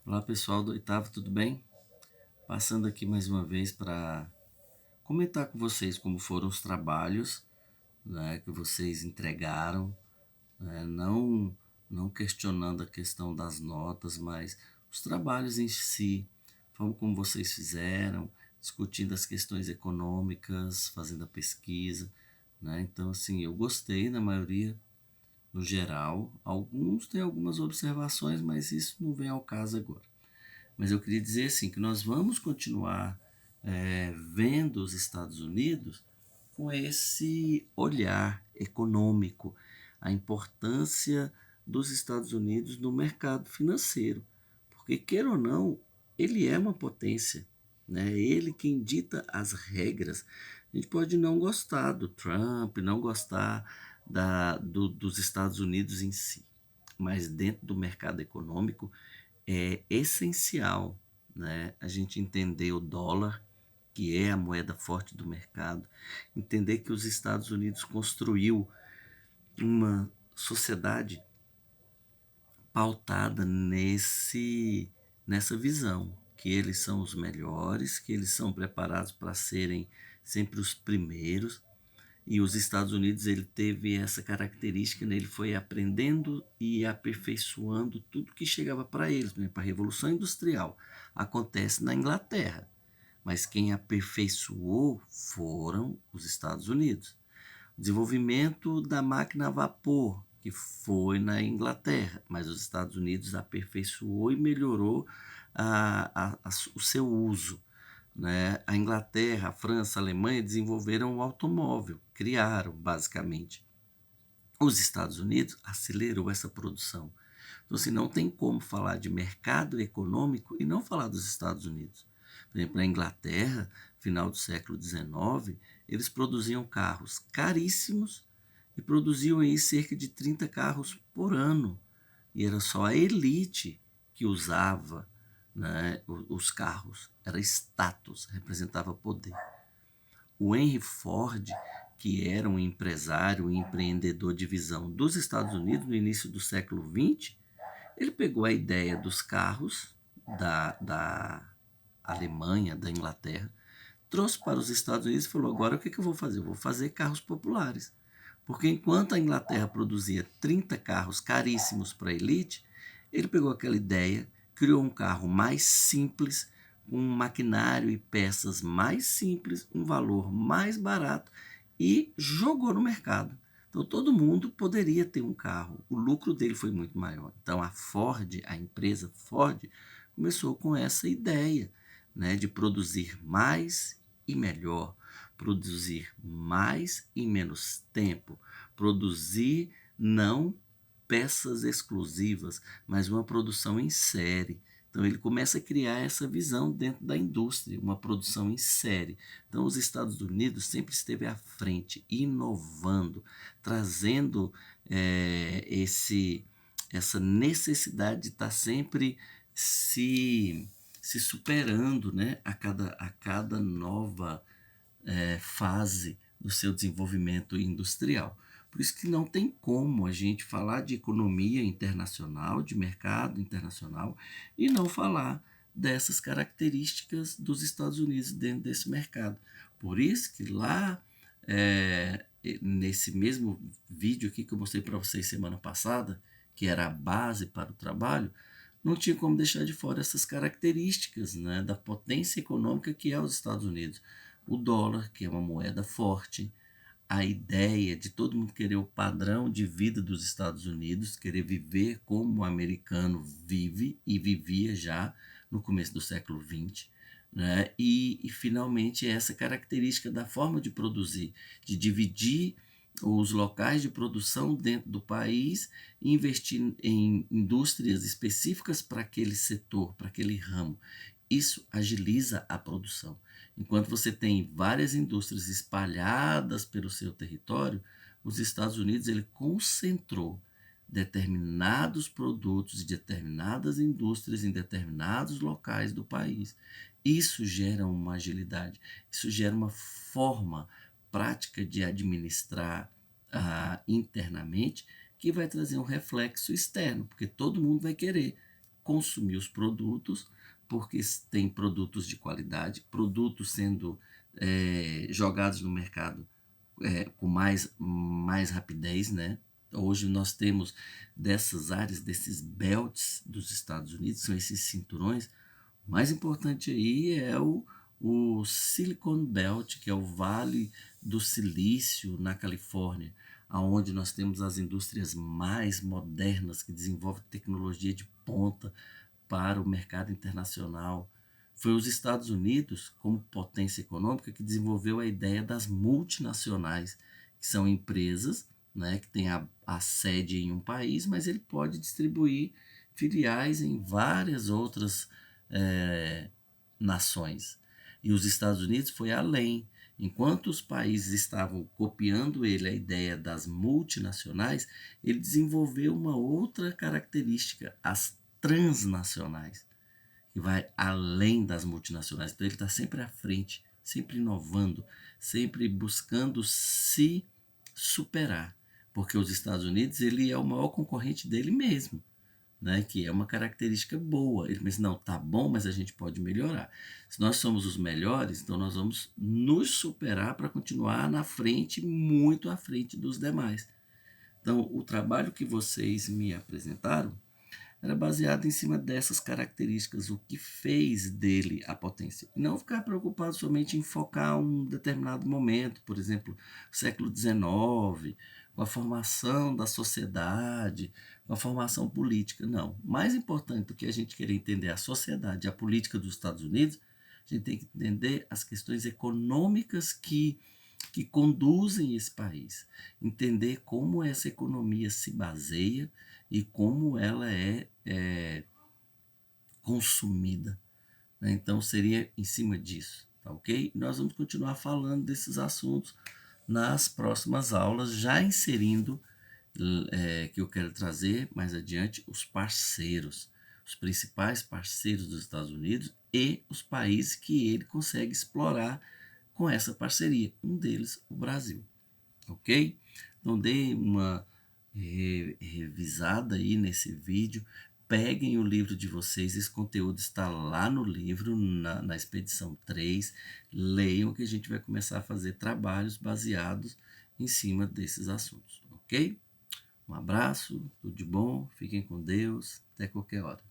Olá pessoal do oitavo, tudo bem? Passando aqui mais uma vez para comentar com vocês como foram os trabalhos, né, que vocês entregaram, né, não questionando a questão das notas, mas os trabalhos em si, como vocês fizeram, discutindo as questões econômicas, fazendo a pesquisa, né? Então assim, eu gostei na maioria, no geral. Alguns têm algumas observações, mas isso não vem ao caso agora. Mas eu queria dizer assim que nós vamos continuar vendo os Estados Unidos com esse olhar econômico, a importância dos Estados Unidos no mercado financeiro, porque queira ou não, ele é uma potência, né? Ele quem dita as regras. A gente pode não gostar do Trump, não gostar dos Estados Unidos em si, mas dentro do mercado econômico é essencial, né, a gente entender o dólar, que é a moeda forte do mercado, entender que os Estados Unidos construiu uma sociedade pautada nessa visão, que eles são os melhores, que eles são preparados para serem sempre os primeiros. E os Estados Unidos ele teve essa característica, né? Ele foi aprendendo e aperfeiçoando tudo que chegava para eles. Né? Para a Revolução Industrial acontece na Inglaterra, mas quem aperfeiçoou foram os Estados Unidos. O desenvolvimento da máquina a vapor, que foi na Inglaterra, mas os Estados Unidos aperfeiçoou e melhorou o seu uso. Né? A Inglaterra, a França, a Alemanha desenvolveram o automóvel, criaram basicamente. Os Estados Unidos acelerou essa produção. Então, assim, não tem como falar de mercado econômico e não falar dos Estados Unidos. Por exemplo, na Inglaterra, final do século XIX, eles produziam carros caríssimos e produziam aí cerca de 30 carros por ano. E era só a elite que usava, né, os carros. Era status, representava poder. O Henry Ford, que era um empresário e empreendedor de visão dos Estados Unidos no início do século XX, ele pegou a ideia dos carros da Alemanha, da Inglaterra, trouxe para os Estados Unidos e falou: agora o que eu vou fazer? Eu vou fazer carros populares. Porque enquanto a Inglaterra produzia 30 carros caríssimos para a elite, ele pegou aquela ideia, criou um carro mais simples, com um maquinário e peças mais simples, um valor mais barato e jogou no mercado. Então todo mundo poderia ter um carro. O lucro dele foi muito maior. Então a Ford, a empresa Ford, começou com essa ideia, né, de produzir mais e melhor, produzir mais em menos tempo, produzir não peças exclusivas, mas uma produção em série. Então ele começa a criar essa visão dentro da indústria, uma produção em série. Então os Estados Unidos sempre esteve à frente, inovando, trazendo essa necessidade de estar sempre se, se superando, né, a cada nova fase do seu desenvolvimento industrial. Por isso que não tem como a gente falar de economia internacional, de mercado internacional, e não falar dessas características dos Estados Unidos dentro desse mercado. Por isso que lá, nesse mesmo vídeo aqui que eu mostrei para vocês semana passada, que era a base para o trabalho, não tinha como deixar de fora essas características, né, da potência econômica que é os Estados Unidos. O dólar, que é uma moeda forte, a ideia de todo mundo querer o padrão de vida dos Estados Unidos, querer viver como o americano vive e vivia já no começo do século XX. Né? E finalmente essa característica da forma de produzir, de dividir os locais de produção dentro do país e investir em indústrias específicas para aquele setor, para aquele ramo. Isso agiliza a produção. Enquanto você tem várias indústrias espalhadas pelo seu território, os Estados Unidos ele concentrou determinados produtos e determinadas indústrias em determinados locais do país. Isso gera uma agilidade, isso gera uma forma prática de administrar internamente que vai trazer um reflexo externo, porque todo mundo vai querer consumir os produtos, porque tem produtos de qualidade, produtos sendo jogados no mercado com mais rapidez, né? Hoje nós temos dessas áreas, desses belts dos Estados Unidos, são esses cinturões. O mais importante aí é o Silicon Belt, que é o Vale do Silício na Califórnia, aonde nós temos as indústrias mais modernas que desenvolvem tecnologia de ponta para o mercado internacional. Foi os Estados Unidos, como potência econômica, que desenvolveu a ideia das multinacionais, que são empresas, né, que têm a sede em um país, mas ele pode distribuir filiais em várias outras nações. E os Estados Unidos foi além. Enquanto os países estavam copiando ele a ideia das multinacionais, ele desenvolveu uma outra característica, as transnacionais, que vai além das multinacionais. Então ele está sempre à frente, sempre inovando, sempre buscando se superar, porque os Estados Unidos ele é o maior concorrente dele mesmo, né? Que é uma característica boa. Ele diz, não, tá bom, mas a gente pode melhorar. Se nós somos os melhores, então nós vamos nos superar para continuar na frente, muito à frente dos demais. Então, o trabalho que vocês me apresentaram era baseado em cima dessas características, o que fez dele a potência. E não ficar preocupado somente em focar um determinado momento, por exemplo, século XIX, com a formação da sociedade, com a formação política. Não. Mais importante do que a gente querer entender a sociedade e a política dos Estados Unidos, a gente tem que entender as questões econômicas que conduzem esse país, entender como essa economia se baseia e como ela é consumida, né? Então seria em cima disso, tá ok? Nós vamos continuar falando desses assuntos nas próximas aulas, já inserindo que eu quero trazer mais adiante os principais parceiros dos Estados Unidos e os países que ele consegue explorar com essa parceria, um deles o Brasil, ok? Então dê uma revisada aí nesse vídeo, peguem o livro de vocês, esse conteúdo está lá no livro, na expedição 3, leiam que a gente vai começar a fazer trabalhos baseados em cima desses assuntos, ok? Um abraço, tudo de bom, fiquem com Deus, até qualquer hora.